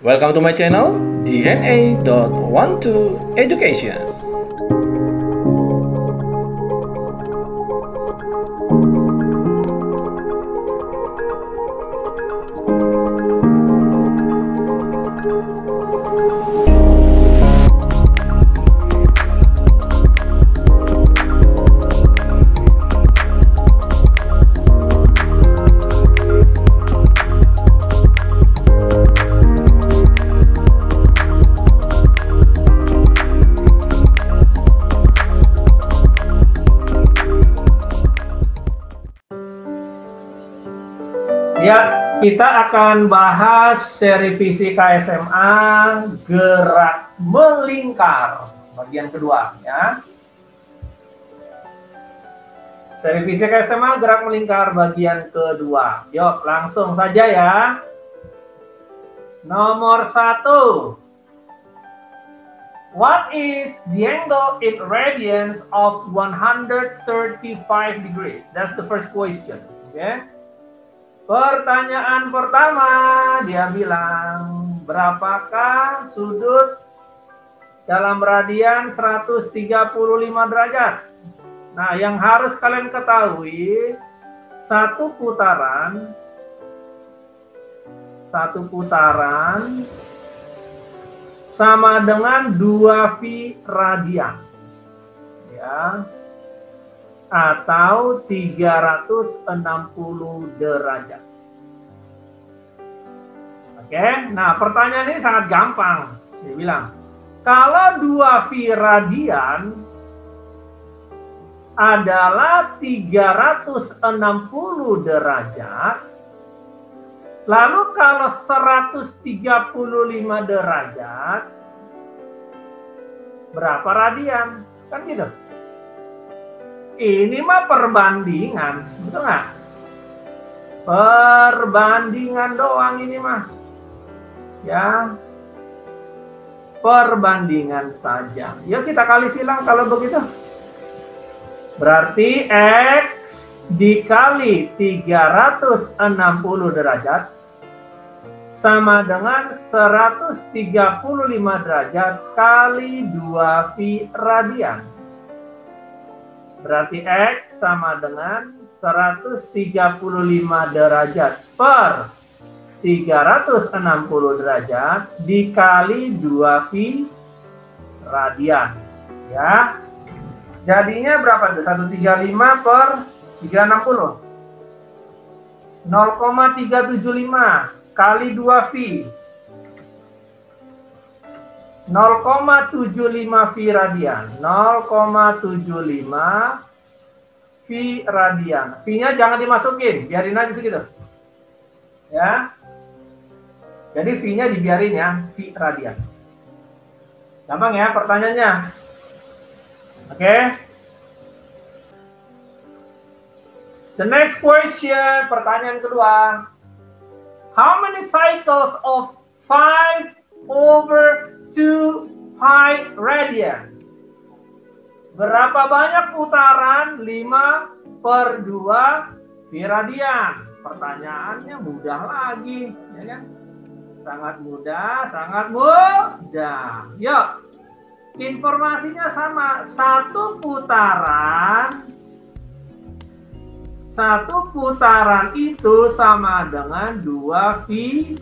Welcome to my channel, DNA.12 Education. Ya, kita akan bahas seri fisika SMA gerak melingkar bagian kedua ya. Seri fisika SMA gerak melingkar bagian kedua. Yuk, langsung saja ya. Nomor 1. What is the angle in radians of 135 degrees? That's the first question. Okay. Pertanyaan pertama, dia bilang, berapakah sudut dalam radian 135 derajat? Nah, yang harus kalian ketahui, satu putaran sama dengan 2 V radian. Ya. Atau 360 derajat. Oke, nah pertanyaan ini sangat gampang. Dia bilang, kalau 2 V radian adalah 360 derajat, lalu kalau 135 derajat, berapa radian? Kan gitu. Ini mah perbandingan, betul nggak? Perbandingan doang ini mah, ya. Perbandingan saja. Yuk kita kali silang kalau begitu. Berarti X dikali 360 derajat sama dengan 135 derajat kali 2 V radian. Berarti X sama dengan 135 derajat per 360 derajat dikali 2 V radian. Ya. Jadinya berapa tuh? 135 per 360. 0,375 kali 2 V. 0,75 V radian. 0,75 V radian. V-nya jangan dimasukin, biarin aja segitu. Ya. Jadi V-nya dibiarin ya, V radian. Gampang ya pertanyaannya. Oke. The next question, pertanyaan kedua. How many cycles of 5/2 pi radian? Berapa banyak putaran 5/2 pi radian? Pertanyaannya mudah lagi, ya kan? Sangat mudah, sangat mudah. Yuk, informasinya sama. Satu putaran itu sama dengan 2 V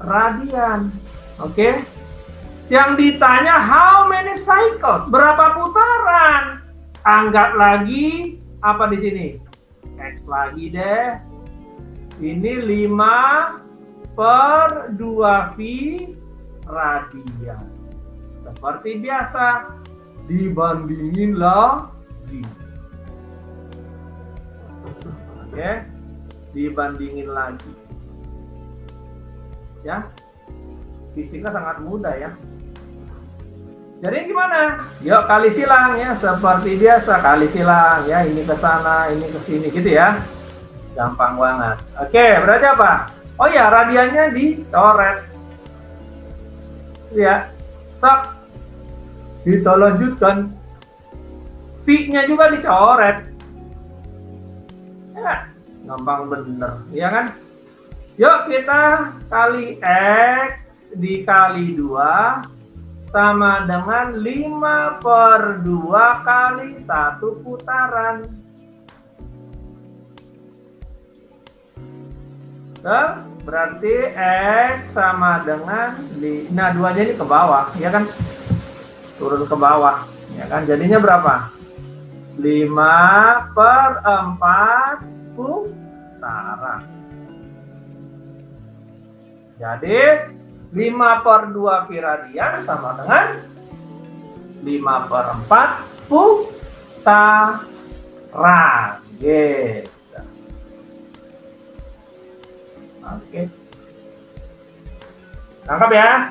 radian. Oke. Yang ditanya how many cycles? Berapa putaran? Anggap lagi apa di sini? X lagi deh. Ini 5/2 V radian. Seperti biasa, dibandingin lagi. Oke, dibandingin lagi. Ya, fisika sangat mudah ya. Jadi gimana? Yuk kali silang ya, seperti biasa kali silang ya. Ini ke sana, ini ke sini gitu ya. Gampang banget. Oke, berarti apa? Oh ya, radiannya dicoret. Ya, tak. Kita lanjutkan. V-nya juga dicoret. Ya, gampang bener, ya kan? Yuk kita kali X dikali 2 sama dengan 5/2 kali 1 putaran. Berarti X sama dengan, nah 2-nya ini ke bawah, ya kan? Turun ke bawah, ya kan? Jadinya berapa? 5/4 putaran. Jadi 5/2 pi radian sama dengan 5/4 putaran. Gitu. Oke. Tangkap ya.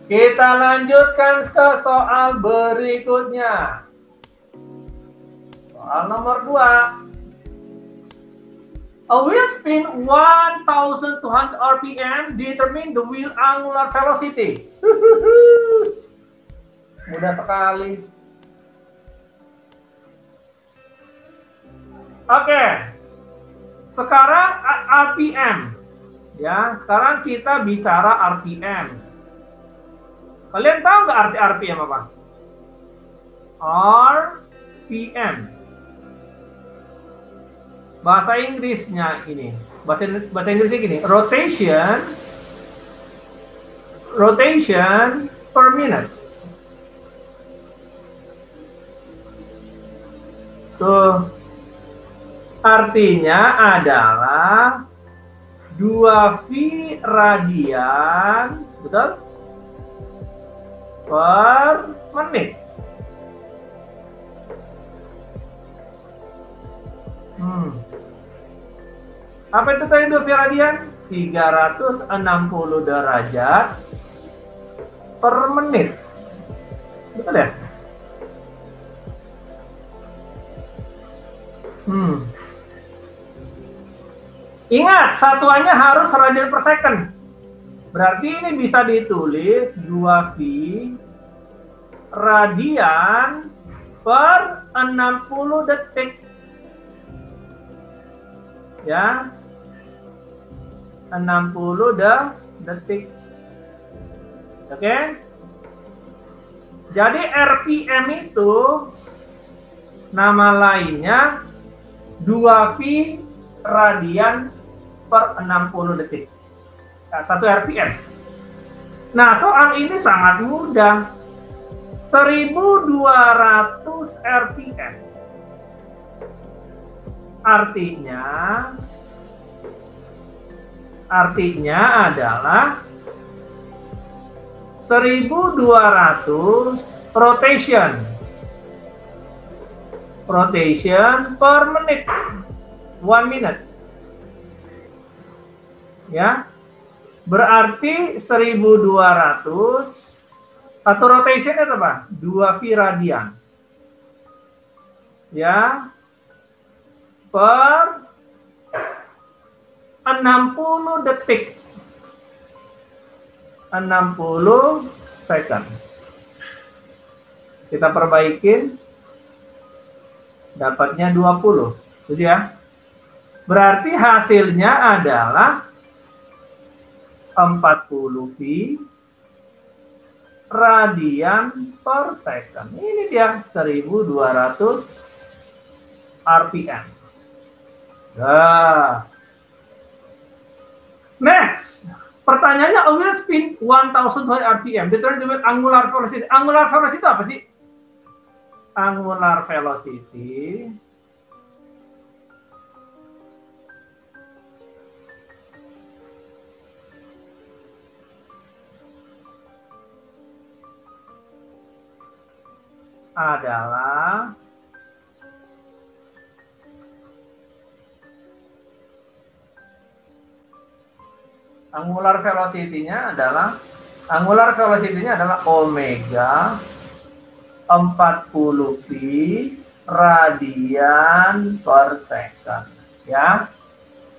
Kita lanjutkan ke soal berikutnya. Soal nomor 2. A wheel spin 1,200 RPM, determine the wheel angular velocity. Mudah sekali. Oke. Sekarang RPM. Ya, sekarang kita bicara RPM. Kalian tahu nggak arti RPM apa? RPM. Bahasa Inggrisnya ini. Bahasa Inggrisnya gini, rotation per minute. Tuh. Artinya adalah 2V radian, betul? Per menit. Apa itu tadi 2V radian? 360 derajat per menit. Betul ya? Ingat, satuannya harus radian per second. Berarti ini bisa ditulis 2V radian per 60 detik. Ya. 60 detik. Oke? Jadi RPM itu nama lainnya 2V radian per 60 detik. Nah, 1 RPM. Nah, soal ini sangat mudah. 1200 RPM. Artinya adalah 1200 rotation per menit. 1 minute. Ya. Berarti 1200 atau rotation itu apa? 2V radian. Ya. Per 60 detik. 60 second. Kita perbaikin. Dapatnya 20. Gitu ya. Berarti hasilnya adalah 40V radian per second. Ini dia 1200 RPM. Nah. Next. Pertanyaannya, a wheel spin 1000 RPM. Determine the wheel angular velocity. Angular velocity itu apa sih? Angular velocity adalah angular velocity-nya adalah omega 40V radian per second, ya.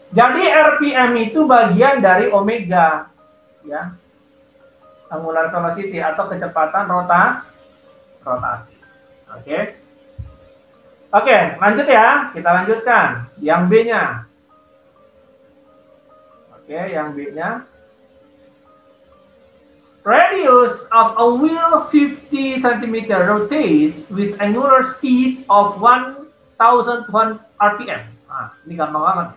Jadi RPM itu bagian dari omega, ya. Angular velocity atau kecepatan rotasi. Oke, lanjut ya. Kita lanjutkan yang B-nya. Oke, yang B-nya. Radius of a wheel 50 cm rotates with angular speed of 1001 rpm. Nah, ini gampang banget.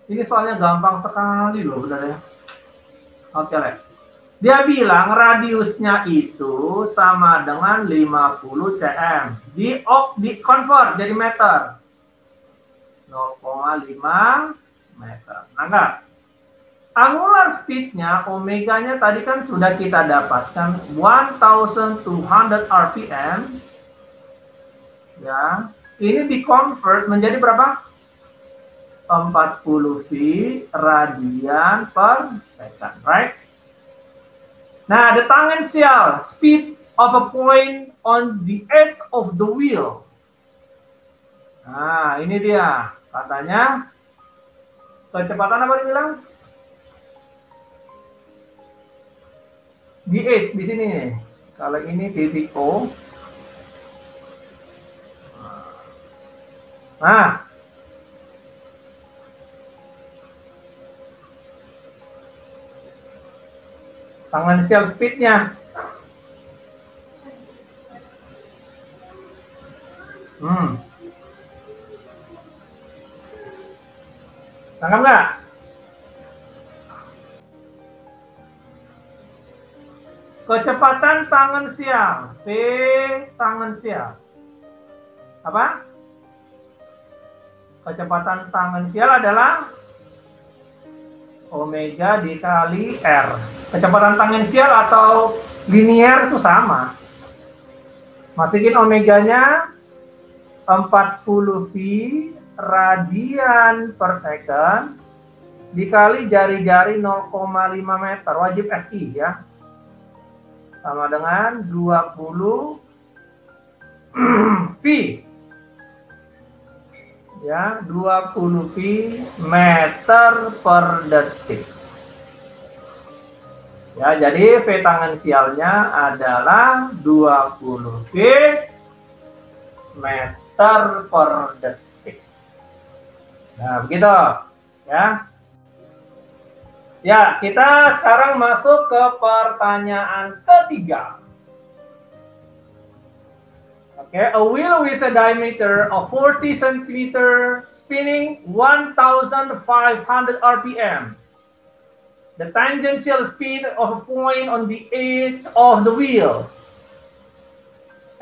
Ini soalnya gampang sekali loh, benar ya. Oke, dia bilang radiusnya itu sama dengan 50 cm. Di convert jadi meter. 0,5 meter. Nah, enggak. Angular speed-nya, omeganya tadi kan sudah kita dapatkan 1200 rpm. Ya, ini di-convert menjadi berapa? 40 V radian per second, right? Nah, the tangential speed of a point on the edge of the wheel. Nah, ini dia. Katanya, kecepatan apa dibilang? Di edge di sini nih. Kalau ini titik O. Nah, tangential speed-nya. Tangkap nggak? Kecepatan tangensial, P tangensial. Apa? Kecepatan tangensial adalah omega dikali R. Kecepatan tangensial atau linear itu sama. Masukin omeganya 40 V radian per second dikali jari-jari 0,5 meter. Wajib SI ya. Sama dengan 20 V. Ya, 20 V meter per detik. Ya, jadi V tangensialnya adalah 20 V meter per detik. Nah, begitu. Ya. Ya, kita sekarang masuk ke pertanyaan ketiga. Okay, a wheel with a diameter of 40 cm spinning 1,500 rpm. The tangential speed of a point on the edge of the wheel.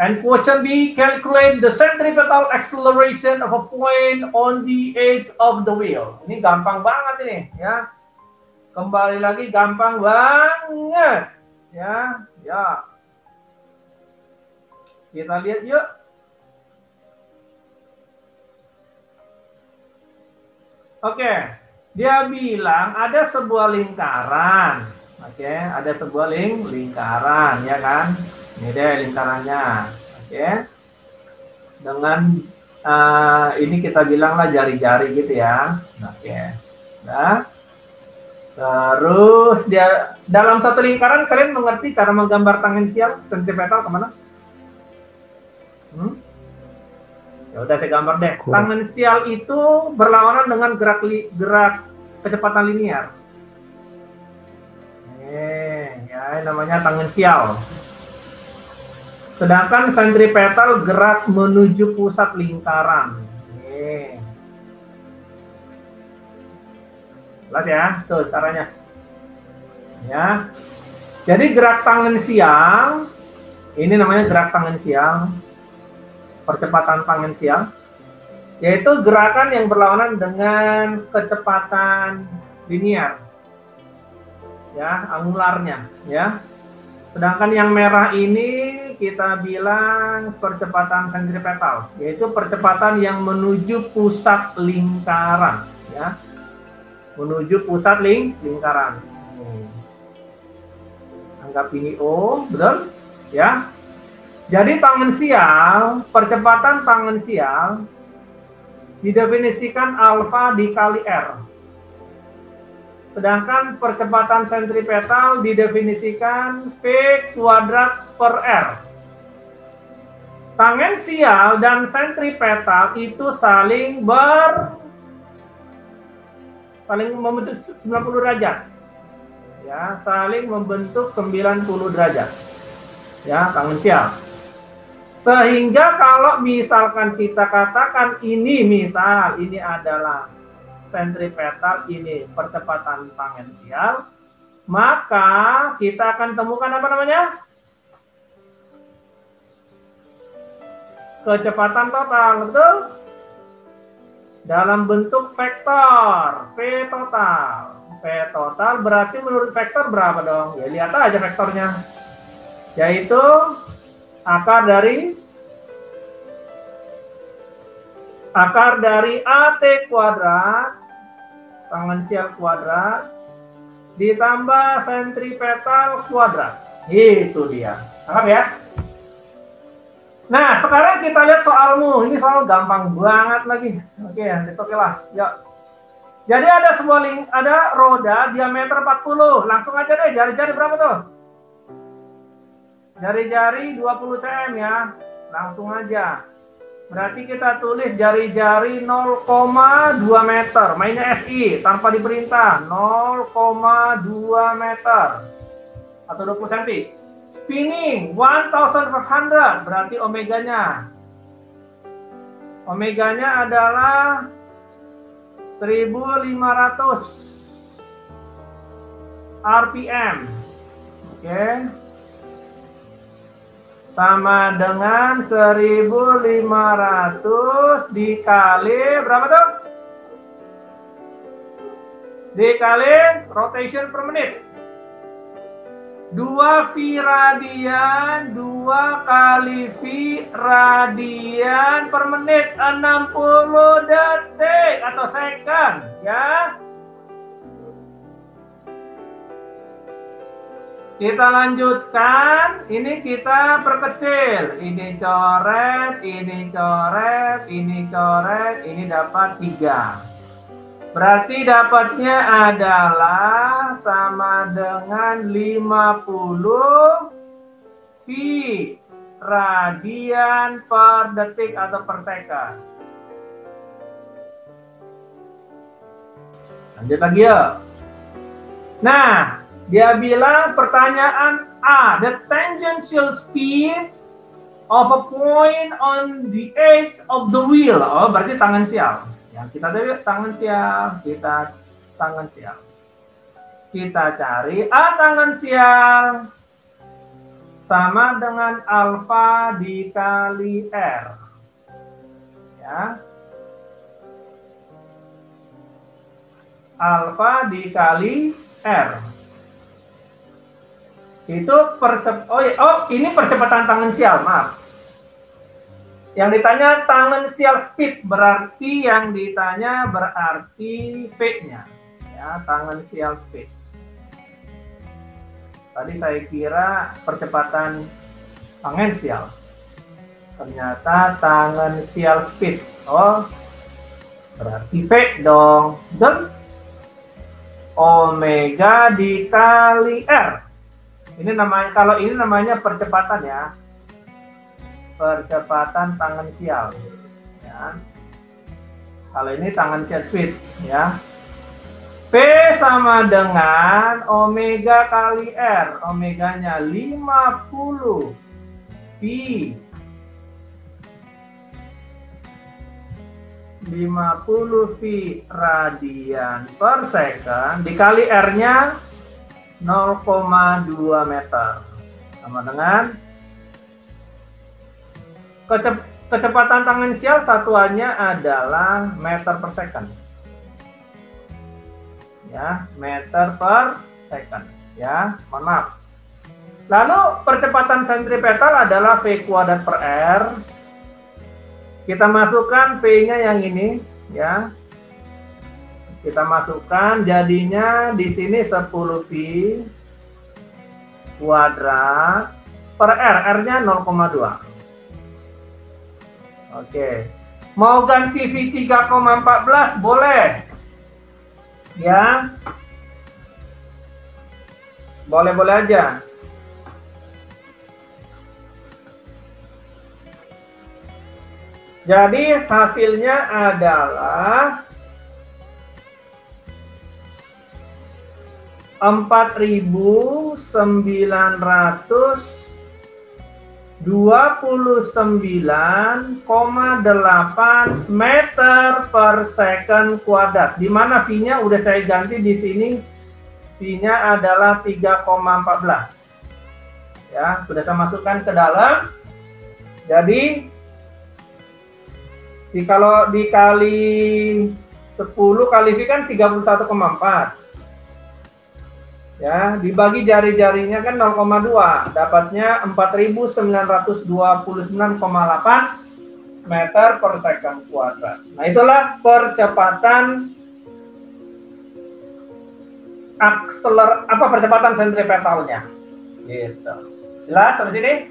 And question B, calculate the centripetal acceleration of a point on the edge of the wheel. Ini gampang banget ini, ya. Kembali lagi gampang banget, ya, ya. Kita lihat yuk. Oke, dia bilang ada sebuah lingkaran. Oke, ada sebuah lingkaran, ya kan? Ini deh lingkarannya. Oke. Dengan ini kita bilanglah jari-jari gitu ya. Oke. Nah. Terus dia dalam satu lingkaran, kalian mengerti cara menggambar tangensial sentripetal kemana? Ya udah saya gambar deh. Cool. Tangensial itu berlawanan dengan gerak kecepatan linear. Ya namanya tangensial. Sedangkan sentripetal gerak menuju pusat lingkaran. Jelas ya, tuh caranya. Ya. Jadi gerak tangensial, ini namanya gerak tangensial, percepatan tangensial, yaitu gerakan yang berlawanan dengan kecepatan linear. Ya, angularnya, ya. Sedangkan yang merah ini kita bilang percepatan sentripetal, yaitu percepatan yang menuju pusat lingkaran, ya. Menuju pusat lingkaran. Anggap ini O, betul? Ya. Jadi tangensial, percepatan tangensial didefinisikan alfa dikali R. Sedangkan percepatan sentripetal didefinisikan P kuadrat per R. Tangensial dan sentripetal itu saling membentuk 90 derajat. ya, saling membentuk 90 derajat. Ya, tangensial. Sehingga kalau misalkan kita katakan ini misal ini adalah sentripetal, ini percepatan tangensial, maka kita akan temukan apa namanya? Kecepatan total, betul? Dalam bentuk vektor, V total. V total berarti menurut vektor berapa dong? Ya lihat aja vektornya. Yaitu akar dari AT kuadrat, tangensial kuadrat, ditambah sentripetal kuadrat. Itu dia. Paham ya? Nah, sekarang kita lihat soalmu. Ini soal gampang banget lagi. Oke, oke lah. Yuk. Jadi ada ada roda diameter 40. Langsung aja deh, jari-jari berapa tuh? Jari-jari 20 cm ya. Langsung aja. Berarti kita tulis jari-jari 0,2 meter. Mainnya SI tanpa diperintah. 0,2 meter. Atau 20 cm. Spinning 1500, berarti omeganya. Omeganya adalah 1500 RPM. Oke. Sama dengan 1500 dikali berapa tuh? Dikali rotation per menit. 2 V radian, 2 kali V radian per menit, 60 detik atau second, ya. Kita lanjutkan, ini kita perkecil. Ini coret, ini coret, ini coret, ini dapat 3. Berarti dapatnya adalah sama dengan 50 V radian per detik atau per second. Lanjut lagi ya. Nah, dia bilang pertanyaan A, the tangential speed of a point on the edge of the wheel. Oh, berarti tangensial. Ya, kita dari tangensial, kita tangensial. Kita cari A tangensial sama dengan alfa dikali R. Ya. Alfa dikali R. Itu ini percepatan tangensial, maaf. Yang ditanya tangensial speed, berarti yang ditanya berarti V-nya. Ya, tangensial speed. Tadi saya kira percepatan tangensial. Ternyata tangensial speed. Oh, berarti V dong. Dan omega dikali R. Ini namanya, kalau ini namanya percepatan ya. Percepatan tangensial, ya. Kalau ini tangensial speed, ya. P sama dengan omega kali R, omeganya 50 V 50 V radian per second dikali R-nya 0,2 meter, sama dengan kecepatan tangensial satuannya adalah meter per second. Ya, meter per second. Ya, mohon maaf. Lalu percepatan sentripetal adalah V kuadrat per R. Kita masukkan V-nya yang ini, ya. Kita masukkan, jadinya di sini 10 V kuadrat per R. R-nya 0,2. Oke, mau ganti V 3,14 boleh, ya, boleh-boleh aja. Jadi hasilnya adalah 4.929,8 meter per second kuadrat. Di mana V-nya udah saya ganti di sini. V-nya adalah 3,14. Ya, sudah saya masukkan ke dalam. Jadi kalau dikali 10 kali V kan 31,4. Ya, dibagi jari-jarinya kan 0,2, dapatnya 4.929,8 meter per second kuadrat. Nah, itulah percepatan percepatan sentripetalnya. Gitu. Jelas sampai sini?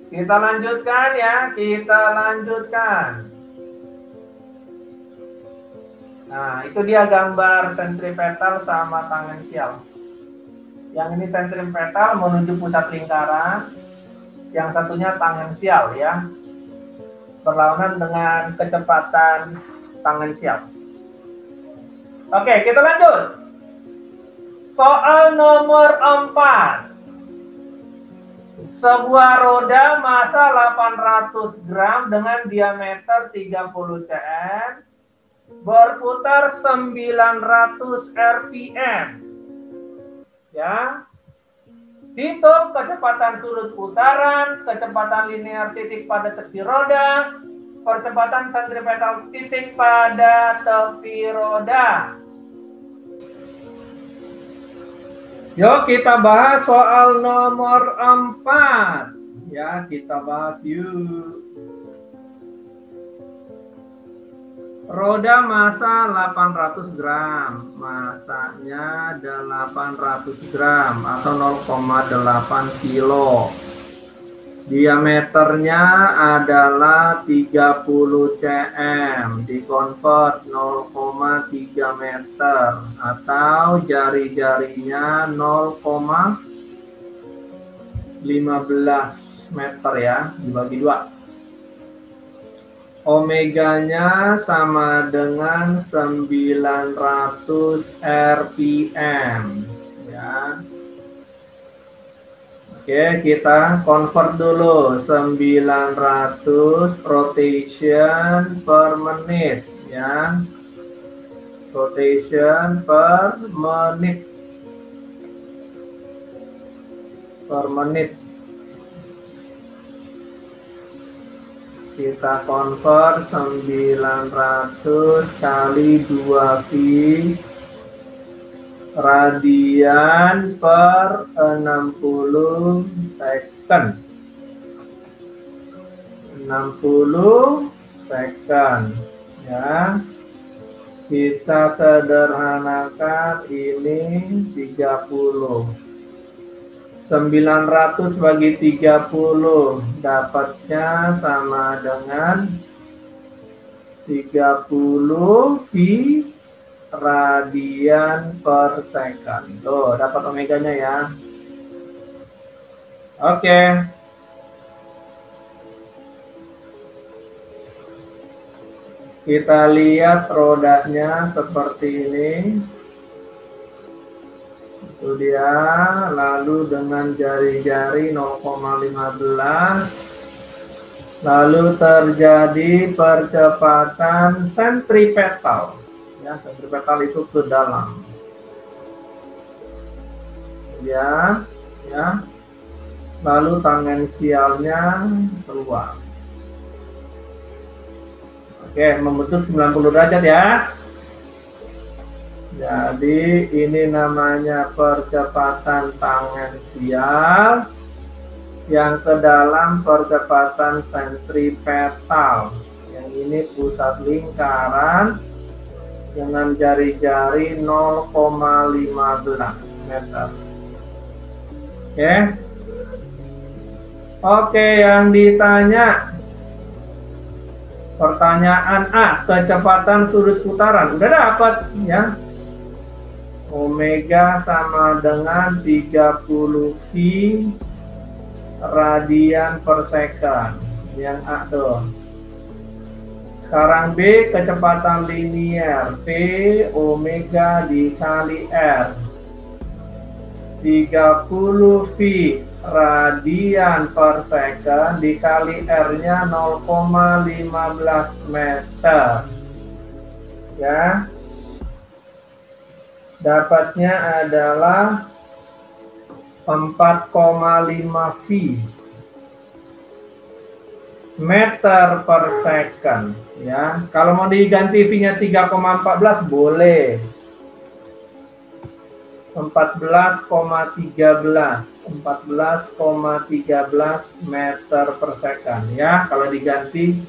Kita lanjutkan ya, kita lanjutkan. Nah, itu dia gambar sentripetal sama tangensial. Yang ini sentripetal menuju pusat lingkaran, yang satunya tangensial ya. Berlawanan dengan kecepatan tangensial. Oke, kita lanjut. Soal nomor 4. Sebuah roda massa 800 gram dengan diameter 30 cm berputar 900 rpm. Ya. Hitung kecepatan sudut putaran, kecepatan linear titik pada tepi roda, percepatan sentripetal titik pada tepi roda. Yuk kita bahas soal nomor 4. Ya, kita bahas yuk. Roda massa 800 gram, massanya 800 gram atau 0,8 kilo. Diameternya adalah 30 cm, dikonvert 0,3 meter atau jari-jarinya 0,15 meter ya, dibagi 2. Omeganya sama dengan 900 rpm ya. Oke, kita convert dulu 900 rotation per menit ya. Rotation per menit. Per menit. Kita convert 900 kali 2V radian per 60 second. 60 second ya. Kita sederhanakan ini 30. 900 bagi 30 dapatnya sama dengan 30 V radian per second. Tuh, dapat omeganya ya. Oke. Kita lihat rodanya seperti ini. Itu dia, lalu dengan jari-jari 0,15, lalu terjadi percepatan sentripetal. Ya, sentripetal itu ke dalam. Ya, ya. Lalu tangensialnya keluar. Oke, membentuk 90 derajat ya. Jadi ini namanya percepatan tangensial yang ke dalam percepatan sentripetal. Yang ini pusat lingkaran dengan jari-jari 0,15 meter. Oke. Oke, yang ditanya pertanyaan A, kecepatan sudut putaran. Udah dapat ya. Omega sama dengan 30 V radian per second. Yang A tuh. Sekarang B, kecepatan linier V omega dikali R 30 V radian per second dikali R-nya 0,15 meter. Ya. Dapatnya adalah 4,5 V meter per second. Ya, kalau mau diganti V-nya 3,14 boleh. 14,13 meter per second. Ya, kalau diganti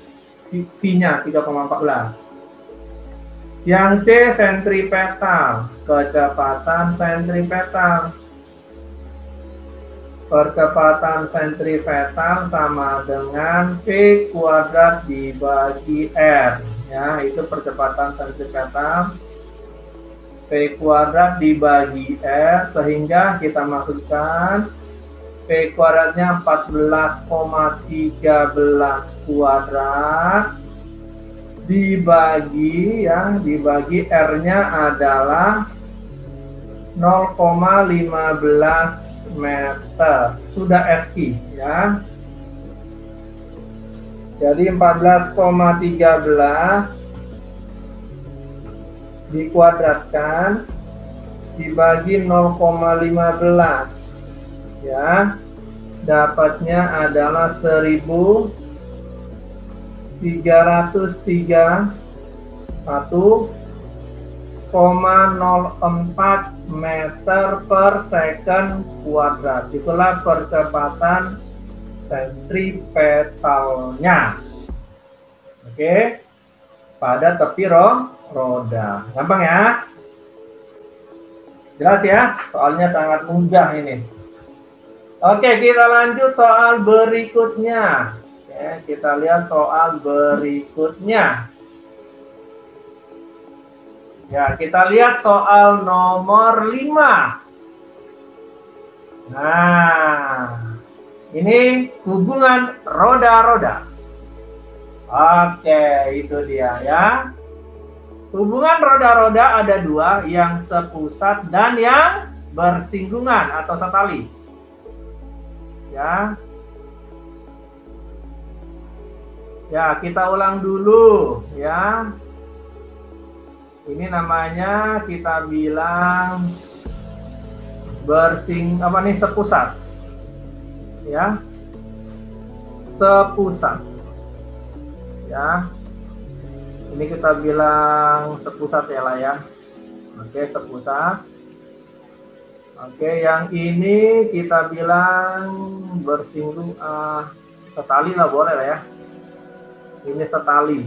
V-nya 3,14. Yang C, sentripetal, kecepatan sentripetal. Percepatan sentripetal sama dengan V kuadrat dibagi R. Ya, itu percepatan sentripetal. V kuadrat dibagi R, sehingga kita masukkan V kuadratnya 14,13 kuadrat dibagi R-nya adalah 0,15 meter. Sudah SI ya. Jadi 14,13 dikuadratkan dibagi 0,15 ya. Dapatnya adalah 1.331,04 meter per second kuadrat. Itulah percepatan sentripetalnya. Oke, pada tepi roda. Gampang ya? Jelas ya? Soalnya sangat mudah ini. Oke, kita lanjut soal berikutnya. Ya, kita lihat soal berikutnya. Ya, kita lihat soal nomor 5. Nah, ini hubungan roda-roda. Oke, itu dia ya. Hubungan roda-roda ada dua, yang sepusat dan yang bersinggungan atau setali. Ya. Ya, kita ulang dulu ya. Ini namanya kita bilang sepusat. Ya. Sepusat. Ya. Ini kita bilang sepusat ya lah ya. Oke, sepusat. Oke, yang ini kita bilang bersinggung, setali lah boleh lah ya. Ini setali,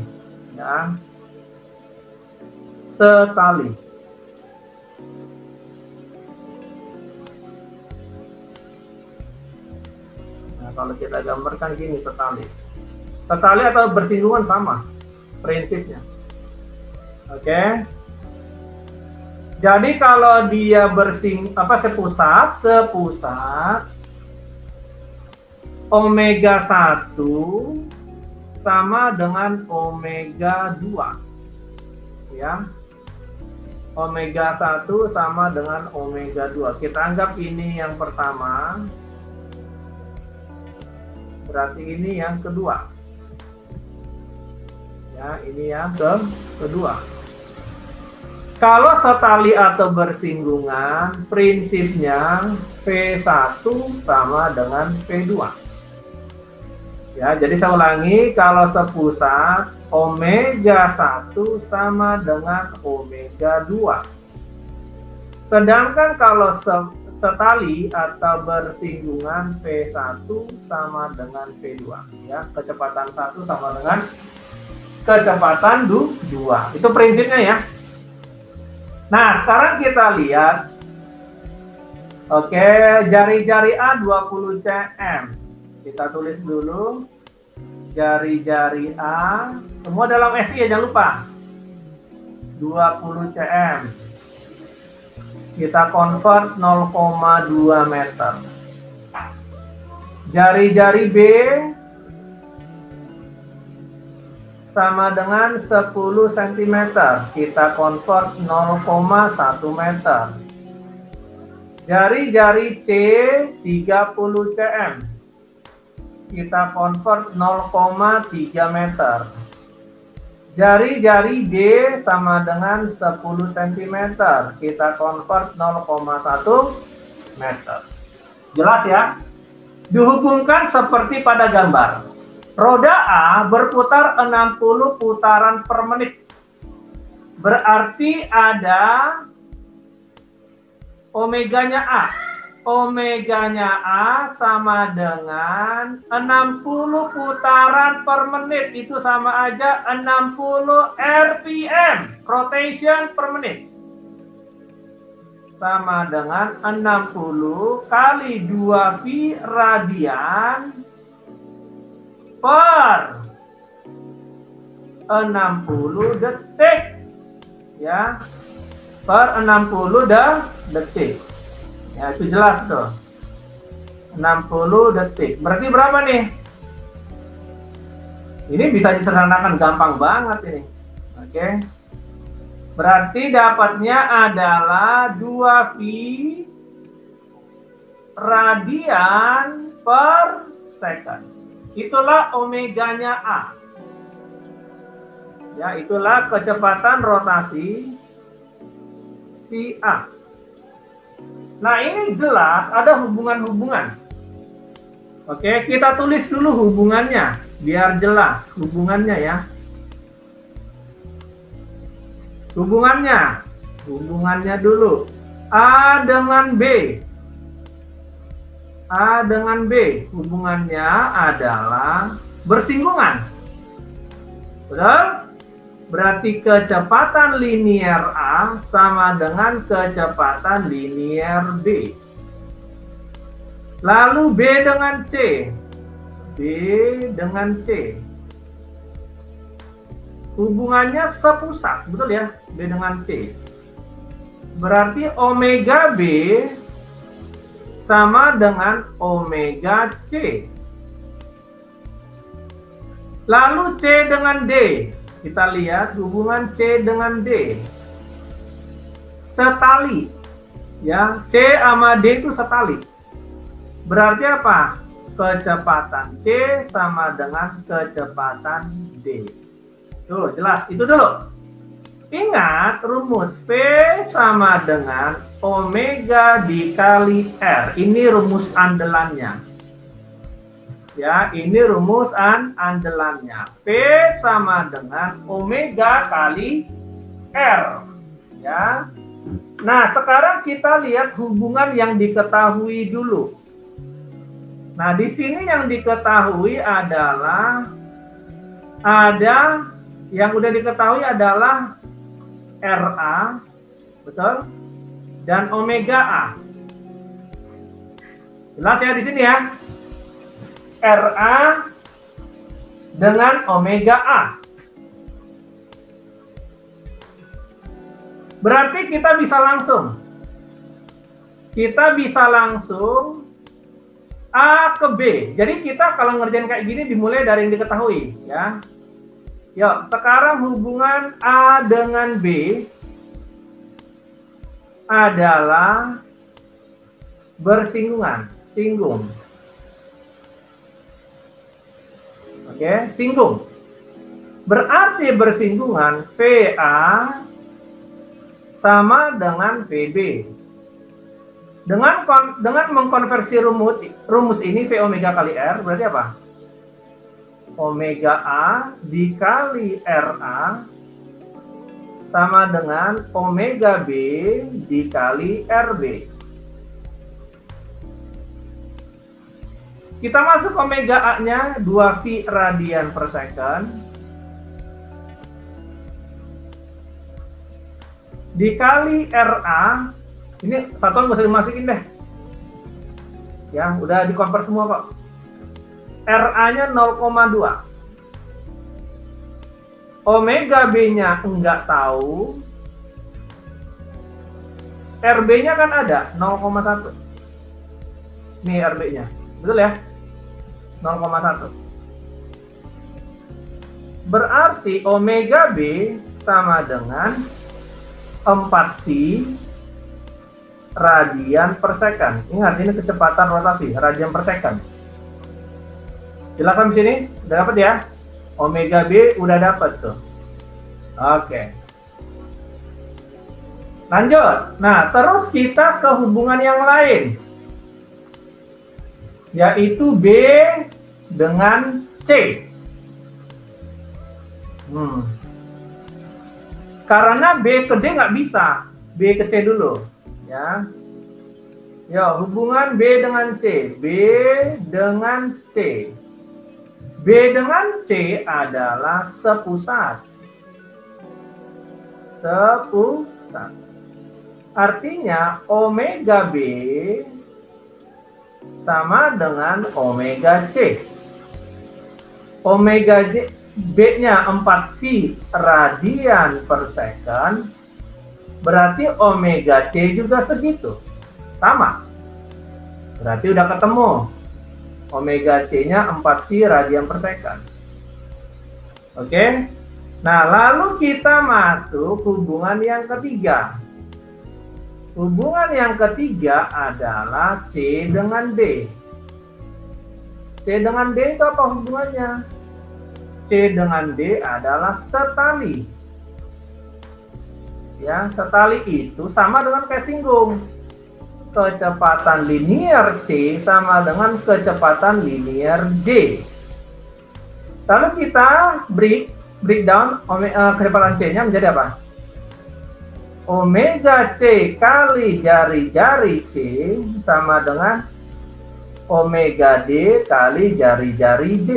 ya. Setali. Nah, kalau kita gambarkan gini setali. Setali atau bersinggungan sama prinsipnya. Oke. Jadi kalau dia sepusat omega 1 sama dengan omega 2. Ya. Omega 1 sama dengan omega 2. Kita anggap ini yang pertama. Berarti ini yang kedua. Ya, ini yang kedua. Kalau setali atau bersinggungan, prinsipnya V1 sama dengan V2. Ya, jadi saya ulangi, kalau sepusat, omega 1 sama dengan omega 2. Sedangkan kalau setali atau bersinggungan, V1 sama dengan V2. Ya, kecepatan 1 sama dengan kecepatan 2. Itu prinsipnya ya. Nah, sekarang kita lihat. Oke, jari-jari A 20 cm. Kita tulis dulu. Jari-jari A. Semua dalam SI ya, jangan lupa. 20 cm. Kita convert 0,2 meter. Jari-jari B sama dengan 10 cm. Kita convert 0,1 meter. Jari-jari C 30 cm. Kita convert 0,3 meter. Jari-jari D sama dengan 10 cm. Kita convert 0,1 meter. Jelas ya? Dihubungkan seperti pada gambar. Roda A berputar 60 putaran per menit. Berarti ada omeganya A. Omeganya A sama dengan 60 putaran per menit. Itu sama aja 60 RPM, rotation per menit. Sama dengan 60 kali 2V radian per 60 detik. Ya, per 60 detik. Ya, itu jelas tuh. 60 detik. Berarti berapa nih? Ini bisa disederhanakan gampang banget ini. Oke. Berarti dapatnya adalah 2V radian per second. Itulah omeganya A. Ya, itulah kecepatan rotasi si A. Nah, ini jelas ada hubungan-hubungan. Oke, kita tulis dulu hubungannya, biar jelas hubungannya ya. Hubungannya dulu. A dengan B. A dengan B, hubungannya adalah bersinggungan. Betul? Berarti kecepatan linier A sama dengan kecepatan linier B. Lalu B dengan C. B dengan C. Hubungannya sepusat, betul ya? B dengan C. Berarti omega B sama dengan omega C. Lalu C dengan D. Kita lihat hubungan C dengan D. Setali. Ya, C sama D itu setali. Berarti apa? Kecepatan C sama dengan kecepatan D. Tuh, jelas. Itu dulu. Ingat rumus P sama dengan omega dikali R. Ini rumus andalannya. Ya, ini rumus andalannya. P sama dengan omega kali R. Ya. Nah, sekarang kita lihat hubungan yang diketahui dulu. Nah, di sini yang diketahui adalah yang udah diketahui adalah RA, betul? Dan omega A. Jelas ya di sini ya. RA dengan omega A. Berarti kita bisa langsung. A ke B. Jadi kita kalau ngerjain kayak gini dimulai dari yang diketahui, ya. Yuk, sekarang hubungan A dengan B adalah bersinggungan, singgung. Oke, singgung. Berarti bersinggungan PA sama dengan PB. Dengan mengkonversi rumus ini V omega kali R berarti apa? Omega A dikali RA sama dengan omega B dikali RB. Kita masuk omega A-nya 2V radian per second dikali RA. Ini satuan nggak usah dimasukin deh. Ya, udah dikonvert semua kok. RA-nya 0,2. Omega B-nya enggak tahu. RB-nya kan ada 0,1. Nih RB-nya. Betul ya? 0,1. Berarti omega B sama dengan 4pi radian per second. Ingat, ini kecepatan rotasi, radian per second. Silakan di sini, udah dapat ya? Omega B udah dapat tuh. Oke. Lanjut. Nah, terus kita ke hubungan yang lain, yaitu B dengan C. Karena B ke D nggak bisa, B ke C dulu, ya. Ya, hubungan B dengan C, B dengan C. B dengan C adalah sepusat. Sepusat. Artinya omega B sama dengan omega C. Omega B-nya 4pi radian per second, berarti omega C juga segitu. Sama. Berarti udah ketemu. Omega C-nya 4pi radian per second. Oke? Nah, lalu kita masuk hubungan yang ketiga. Hubungan yang ketiga adalah C dengan D. C dengan D itu apa hubungannya? C dengan D adalah setali. Ya, setali itu sama dengan kayak singgung. Kecepatan linier C sama dengan kecepatan linier D. Lalu kita breakdown kecepatan C-nya menjadi apa? Omega C kali jari-jari C sama dengan omega D kali jari-jari D.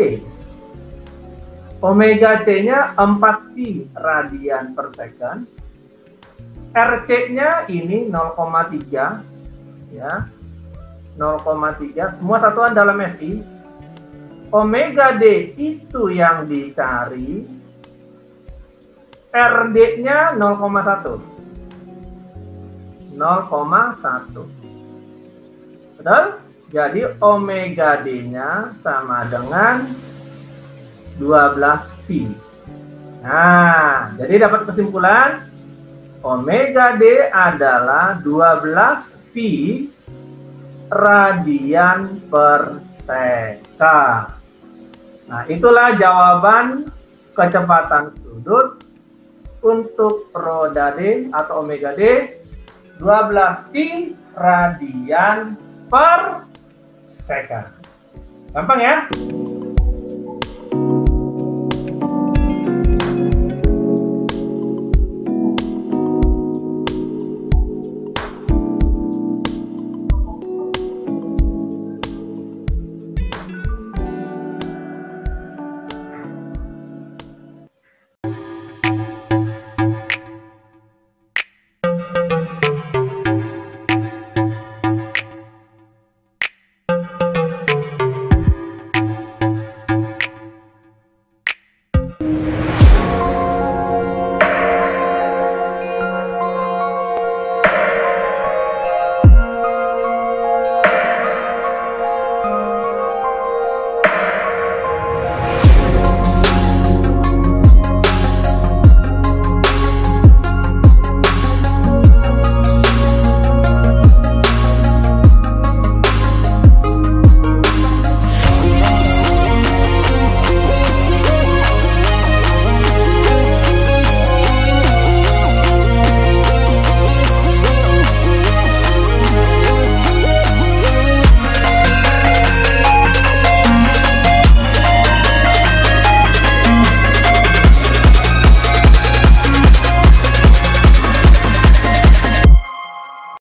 Omega C-nya 4pi radian per second. RC-nya ini 0,3, ya, 0,3. Semua satuan dalam SI. Omega D itu yang dicari. RD-nya 0,1. 0,1. Betul? Jadi omega D-nya sama dengan 12pi. Nah, jadi dapat kesimpulan omega D adalah 12pi radian per second. Nah, itulah jawaban kecepatan sudut untuk roda D atau omega D, 12pi radian per second. Gampang ya?